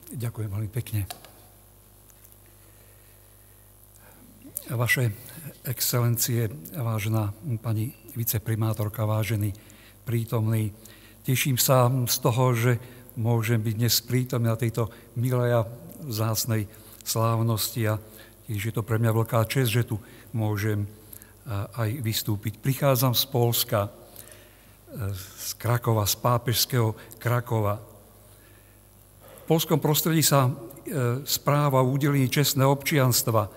Ďakujem veľmi pekne. Vaše excelencie, vážená pani viceprimátorka, vážení prítomní, teším sa z toho, že môžem byť dnes prítomný na tejto milej a vzácnej slávnosti a tiež je to pre mňa veľká česť, že tu môžem aj vystúpiť. Prichádzam z Poľska, z Krakova, z pápežského Krakova. V poľskom prostredí sa správa o udelení čestného občianstva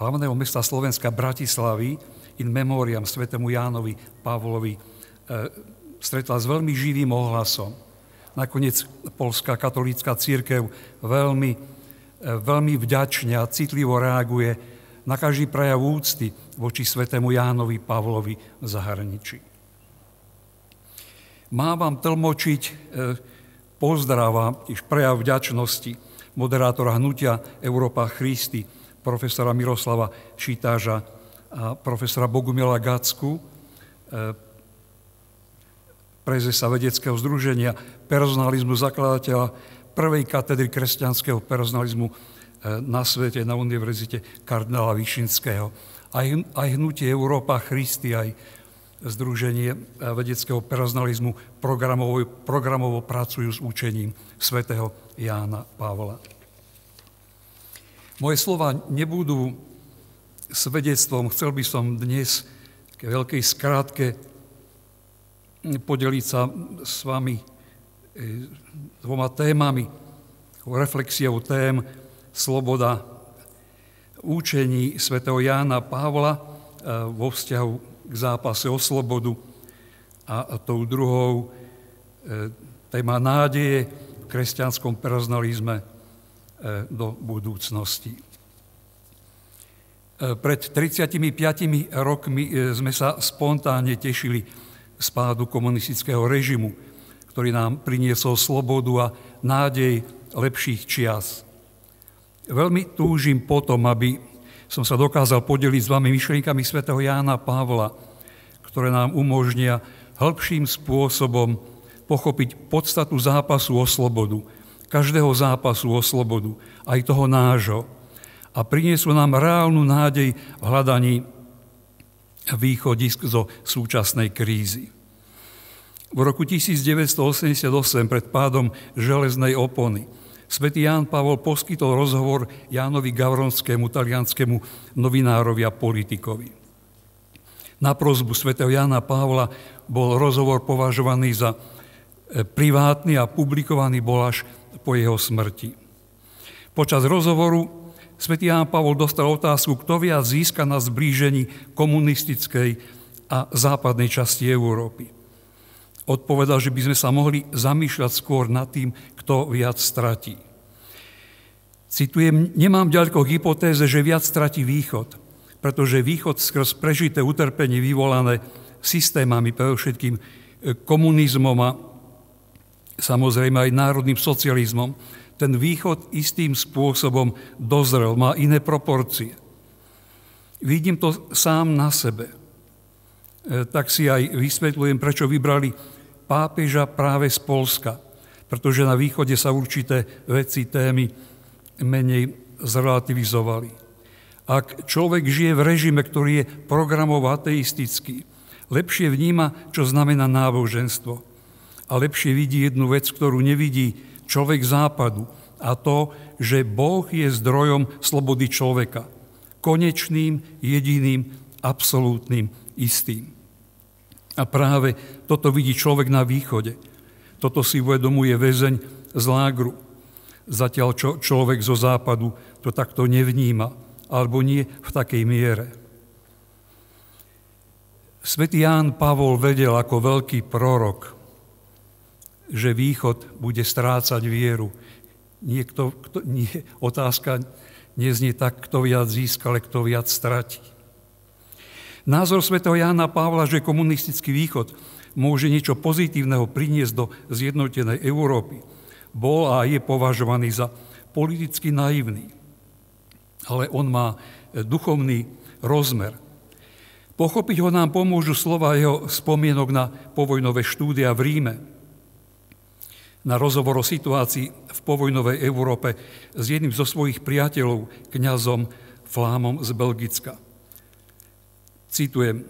hlavného mesta Slovenska Bratislavy in memoriam svätému Jánovi Pavlovi stretla s veľmi živým ohlasom. Nakoniec poľská katolícka cirkev veľmi vďačne a citlivo reaguje na každý prejav úcty voči svätému Jánovi Pavlovi v zahraničí. Mám vám tlmočiť pozdrav a tiež prejav vďačnosti moderátora hnutia Európa Christi, profesora Miroslava Šitáža a profesora Bogumila Gacku, prezesa vedeckého združenia personalizmu, zakladateľa prvej katedry kresťanského personalizmu na svete, na univerzite kardinála Vyšinského. Aj hnutie Európa Christi, aj Združenie vedeckého personalizmu programovo pracujú s učením svätého Jána Pavla. Moje slova nebudú svedectvom. Chcel by som dnes v veľkej skratke podeliť sa s vami dvoma témami, reflexiou tém sloboda učení svätého Jána Pavla vo vzťahu k zápase o slobodu a tou druhou téma nádeje v kresťanskom personalizme do budúcnosti. Pred 35 rokmi sme sa spontánne tešili z pádu komunistického režimu, ktorý nám priniesol slobodu a nádej lepších čias. Veľmi túžim potom, aby som sa dokázal podeliť s vami myšlienkami svätého Jána Pavla, ktoré nám umožnia hĺbším spôsobom pochopiť podstatu zápasu o slobodu, každého zápasu o slobodu, aj toho nášho, a priniesú nám reálnu nádej v hľadaní východisk zo súčasnej krízy. V roku 1988 pred pádom železnej opony svätý Ján Pavol poskytol rozhovor Jánovi Gavronskému, talianskému novinárovi a politikovi. Na prosbu svätého Jána Pavla bol rozhovor považovaný za privátny a publikovaný bol až po jeho smrti. Počas rozhovoru svätý Ján Pavol dostal otázku, kto viac získa na zblížení komunistickej a západnej časti Európy. Odpovedal, že by sme sa mohli zamýšľať skôr nad tým, kto viac stratí. Citujem, nemám ďaleko k hypotéze, že viac stratí Východ, pretože Východ skrz prežité utrpenie vyvolané systémami, predovšetkým komunizmom a samozrejme aj národným socializmom, ten Východ istým spôsobom dozrel, má iné proporcie. Vidím to sám na sebe. Tak si aj vysvetľujem, prečo vybrali pápeža práve z Poľska, pretože na východe sa určité veci, témy menej zrelativizovali. Ak človek žije v režime, ktorý je programovo ateistický, lepšie vníma, čo znamená náboženstvo a lepšie vidí jednu vec, ktorú nevidí človek západu, a to, že Boh je zdrojom slobody človeka, konečným, jediným, absolútnym, istým. A práve toto vidí človek na východe. Toto si uvedomuje väzeň z lágru. Zatiaľ čo človek zo západu to takto nevníma, alebo nie v takej miere. Svätý Ján Pavol vedel ako veľký prorok, že východ bude strácať vieru. Otázka neznie tak, kto viac získa, ale kto viac stratí. Názor svätého Jána Pavla, že komunistický východ môže niečo pozitívneho priniesť do zjednotenej Európy, bol a je považovaný za politicky naivný. Ale on má duchovný rozmer. Pochopiť ho nám pomôžu slova jeho spomienok na povojnové štúdia v Ríme. na rozhovor o situácii v povojnovej Európe s jedným zo svojich priateľov, kňazom Flámom z Belgicka. Citujem: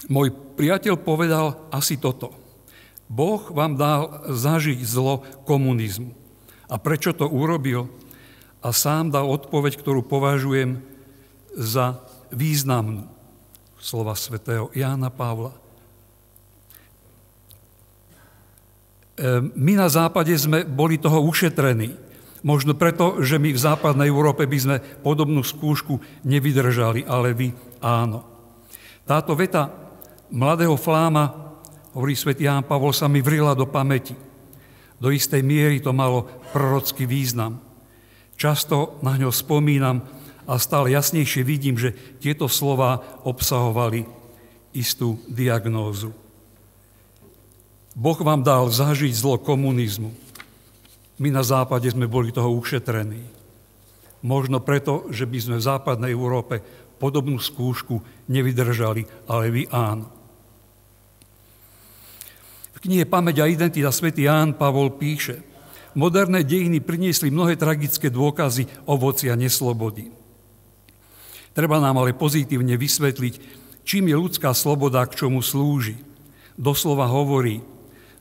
Môj priateľ povedal asi toto. Boh vám dal zažiť zlo komunizmu. A prečo to urobil? A sám dal odpoveď, ktorú považujem za významnú. Slova svätého Jána Pavla. My na západe sme boli toho ušetrení. Možno preto, že my v západnej Európe by sme podobnú skúšku nevydržali, ale vy áno. Táto veta mladého Fláma, hovorí svätý Ján Pavol, sa mi vrila do pamäti. Do istej miery to malo prorocký význam. Často na ňo spomínam a stále jasnejšie vidím, že tieto slová obsahovali istú diagnózu. Boh vám dal zažiť zlo komunizmu. My na západe sme boli toho ušetrení. Možno preto, že by sme v západnej Európe podobnú skúšku nevydržali, ale vy áno. V knihe Pamäť a identita svätý Ján Pavol píše: Moderné dejiny priniesli mnohé tragické dôkazy ovocia neslobody. Treba nám ale pozitívne vysvetliť, čím je ľudská sloboda, k čomu slúži. Doslova hovorí: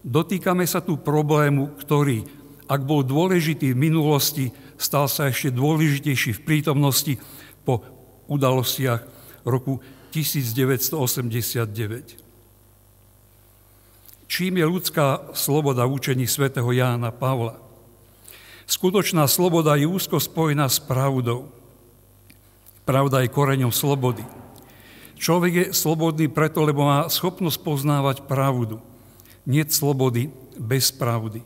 dotýkame sa tu problému, ktorý, ak bol dôležitý v minulosti, stal sa ešte dôležitejší v prítomnosti po udalostiach roku 1989. Čím je ľudská sloboda v učení svätého Jána Pavla? Skutočná sloboda je úzko spojená s pravdou. Pravda je koreňom slobody. Človek je slobodný preto, lebo má schopnosť poznávať pravdu. Niet slobody bez pravdy.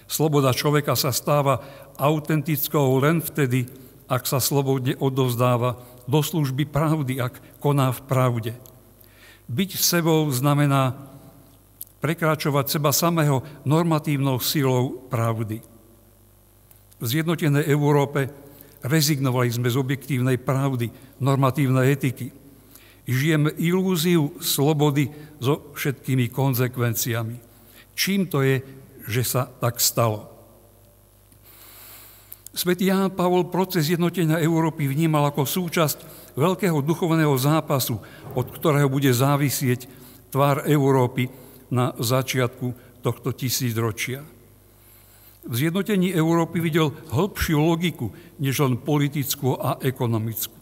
Sloboda človeka sa stáva autentickou len vtedy, ak sa slobodne odovzdáva do služby pravdy, ak koná v pravde. Byť sebou znamená prekračovať seba samého normatívnou silou pravdy. V zjednotenej Európe rezignovali sme z objektívnej pravdy, normatívnej etiky. Žijeme ilúziu slobody so všetkými konzekvenciami. Čím to je, že sa tak stalo? Svätý Ján Pavol proces jednotenia Európy vnímal ako súčasť veľkého duchovného zápasu, od ktorého bude závisieť tvár Európy na začiatku tohto tisícročia. V zjednotení Európy videl hĺbšiu logiku, než len politickú a ekonomickú.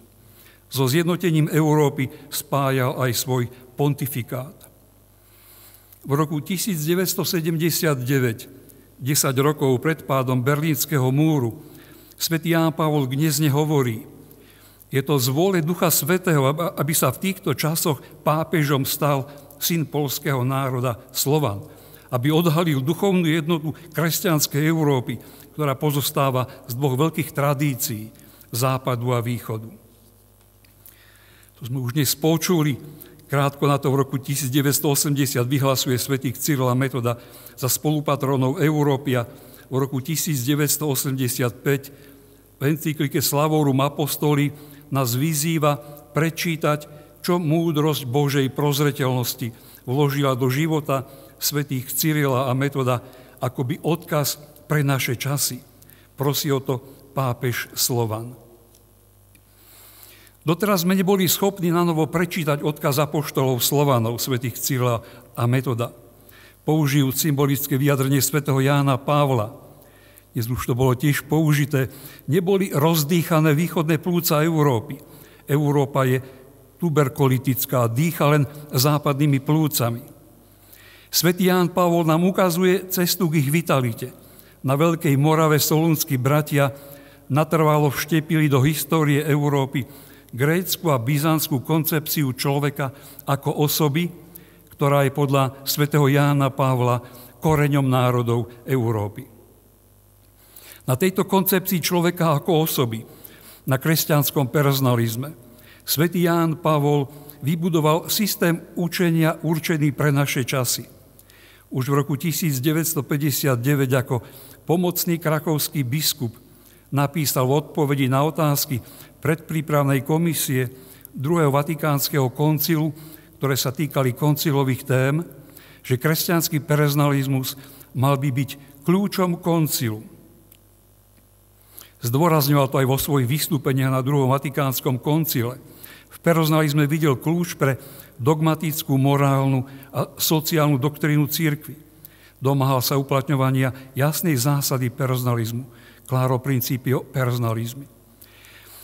So zjednotením Európy spájal aj svoj pontifikát. V roku 1979, 10 rokov pred pádom Berlínskeho múru, svätý Ján Pavol kňazne hovorí: je to z vôle Ducha Svätého, aby sa v týchto časoch pápežom stal syn poľského národa Slovan, aby odhalil duchovnú jednotu kresťanskej Európy, ktorá pozostáva z dvoch veľkých tradícií, západu a východu. To sme už dnes počuli, krátko na to v roku 1980 vyhlasuje svätých Cyril a Metoda za spolupatrónov Európy a v roku 1985 v encyklike Slavorum Apostoli nás vyzýva prečítať, čo múdrosť Božej prozreteľnosti vložila do života svätých Cyrila a Metoda akoby odkaz pre naše časy. Prosí o to pápež Slovan. Doteraz sme neboli schopní nanovo prečítať odkaz apoštolov Slovanov, svätých Cyrila a Metoda, použijúc symbolické vyjadrenie svätého Jána Pavla. Dnes už to bolo tiež použité. Neboli rozdýchané východné plúca Európy. Európa je tuberkulitická, dýcha len západnými plúcami. Svätý Ján Pavol nám ukazuje cestu k ich vitalite. Na Veľkej Morave solúnski bratia natrvalo vštepili do histórie Európy grécku a byzantskú koncepciu človeka ako osoby, ktorá je podľa svätého Jána Pavla koreňom národov Európy. Na tejto koncepcii človeka ako osoby, na kresťanskom personalizme, svätý Ján Pavol vybudoval systém učenia určený pre naše časy. Už v roku 1959 ako pomocný krakovský biskup napísal v odpovedi na otázky predprípravnej komisie druhého Vatikánskeho koncilu, ktoré sa týkali koncilových tém, že kresťanský personalizmus mal by byť kľúčom koncilu. Zdôrazňoval to aj vo svojich vystúpeniach na druhom Vatikánskom koncile. V personalizme videl kľúč pre dogmatickú, morálnu a sociálnu doktrínu cirkvi. Domáhal sa uplatňovania jasnej zásady personalizmu, claro principio personalizmi.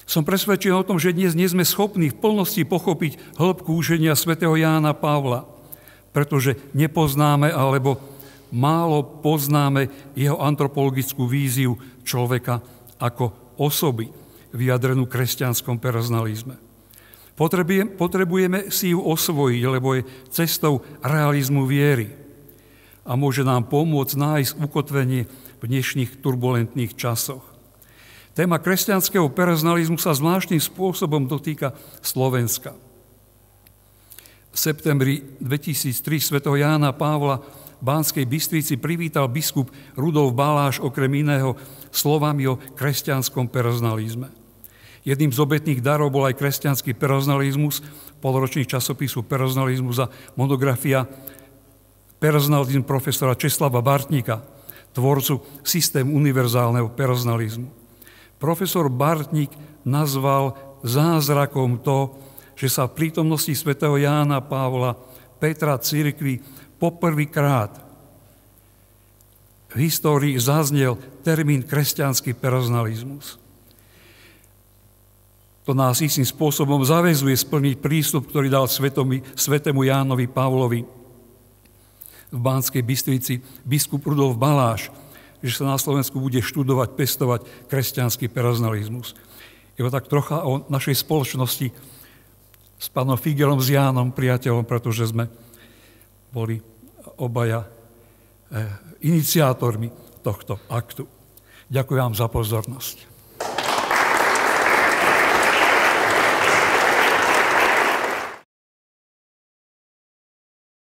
Som presvedčený o tom, že dnes nie sme schopní v plnosti pochopiť hĺbku učenia svätého Jána Pavla, pretože nepoznáme alebo málo poznáme jeho antropologickú víziu človeka ako osoby, vyjadrenú v kresťanskom personalizme. Potrebujeme si ju osvojiť, lebo je cestou realizmu viery a môže nám pomôcť nájsť ukotvenie v dnešných turbulentných časoch. Téma kresťanského personalizmu sa zvláštnym spôsobom dotýka Slovenska. V septembri 2003 svätého Jána Pavla v Banskej Bystrici privítal biskup Rudolf Baláš okrem iného slovami o kresťanskom personalizme. Jedným z obetných darov bol aj kresťanský personalizmus, polročných časopisu Personalizmus a monografia Personalizm profesora Česlava Bartníka, tvorcu systému univerzálneho personalizmu. Profesor Bartník nazval zázrakom to, že sa v prítomnosti svätého Jána Pavla, Petra cirkvi, poprvýkrát v histórii zaznel termín kresťanský personalizmus. To nás istým spôsobom zaväzuje splniť prístup, ktorý dal svätému Jánovi Pavlovi v Banskej Bystrici biskup Rudolf Baláš, že sa na Slovensku bude študovať, pestovať kresťanský personalizmus. Je to tak trocha o našej spoločnosti s pánom Figelom, s Jánom, priateľom, pretože sme boli obaja iniciátormi tohto aktu. Ďakujem vám za pozornosť.